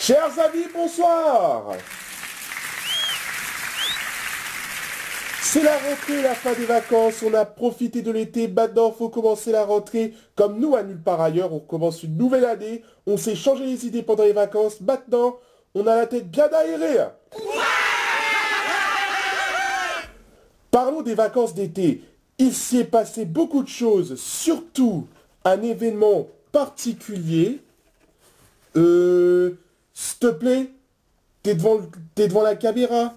Chers amis, bonsoir. C'est la rentrée, la fin des vacances, on a profité de l'été, maintenant faut commencer la rentrée. Comme nous à nulle part ailleurs, on commence une nouvelle année, on s'est changé les idées pendant les vacances, maintenant on a la tête bien aérée. Parlons des vacances d'été. Il s'y est passé beaucoup de choses, surtout un événement particulier. S'il te plaît, t'es devant la caméra.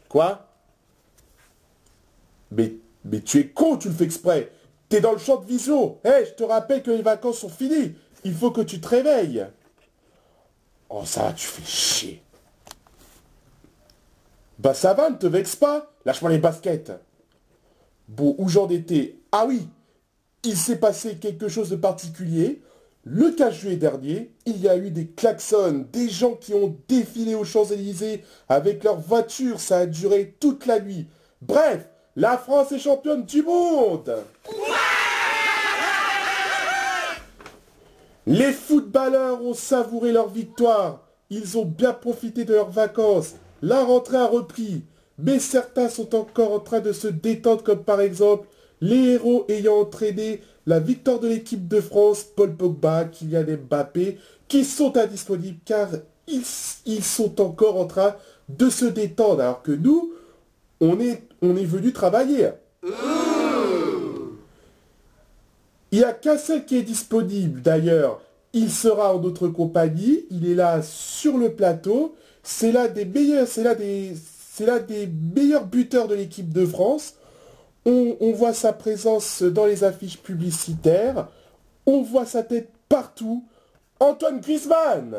Quoi? Mais tu es con, tu le fais exprès. T'es dans le champ de vision. Hé, je te rappelle que les vacances sont finies. Il faut que tu te réveilles. Oh, ça va, tu fais chier. Bah ça va, ne te vexe pas. Lâche-moi les baskets. Bon, où j'en étais? Ah oui, il s'est passé quelque chose de particulier. Le 15 juillet dernier, il y a eu des klaxons, des gens qui ont défilé aux Champs-Élysées avec leur voiture. Ça a duré toute la nuit. Bref, la France est championne du monde. Les footballeurs ont savouré leur victoire. Ils ont bien profité de leurs vacances. La rentrée a repris. Mais certains sont encore en train de se détendre, comme par exemple les héros ayant entraîné la victoire de l'équipe de France, Paul Pogba, Kylian Mbappé, qui sont indisponibles car ils sont encore en train de se détendre. Alors que nous, on est venu travailler. Il n'y a qu'un seul qui est disponible d'ailleurs. Il sera en notre compagnie. Il est là sur le plateau. C'est l'un des meilleurs buteurs de l'équipe de France. On voit sa présence dans les affiches publicitaires. On voit sa tête partout. Antoine Griezmann.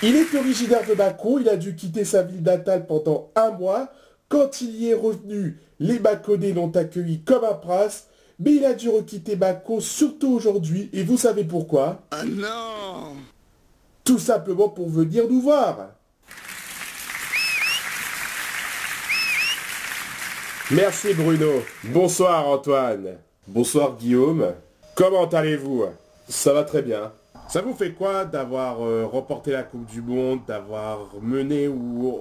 Il est originaire de Mâcon. Il a dû quitter sa ville natale pendant un mois. Quand il y est revenu, les Mâconnais l'ont accueilli comme un prince, mais il a dû requitter Mâcon, surtout aujourd'hui, et vous savez pourquoi? Ah non! Tout simplement pour venir nous voir. Merci Bruno. Bonsoir Antoine. Bonsoir Guillaume. Comment allez-vous? Ça va très bien. Ça vous fait quoi d'avoir remporté la Coupe du Monde, d'avoir mené ou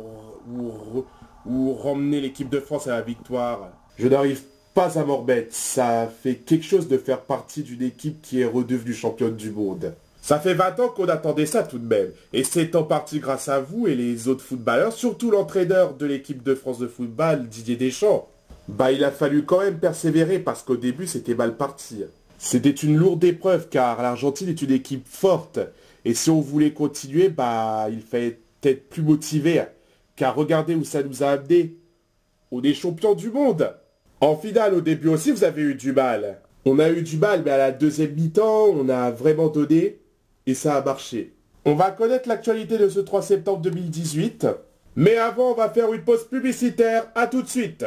ramené l'équipe de France à la victoire? Je n'arrive pas à m'en remettre. Ça fait quelque chose de faire partie d'une équipe qui est redevenue championne du monde. Ça fait 20 ans qu'on attendait ça tout de même. Et c'est en partie grâce à vous et les autres footballeurs, surtout l'entraîneur de l'équipe de France de football, Didier Deschamps. Bah il a fallu quand même persévérer parce qu'au début c'était mal parti. C'était une lourde épreuve car l'Argentine est une équipe forte. Et si on voulait continuer, bah il fallait être plus motivé. Car regardez où ça nous a amené. On est champion du monde. En finale, au début aussi, vous avez eu du mal. On a eu du mal, mais à la deuxième mi-temps, on a vraiment donné. Et ça a marché. On va connaître l'actualité de ce 3 septembre 2018. Mais avant, on va faire une pause publicitaire. À tout de suite.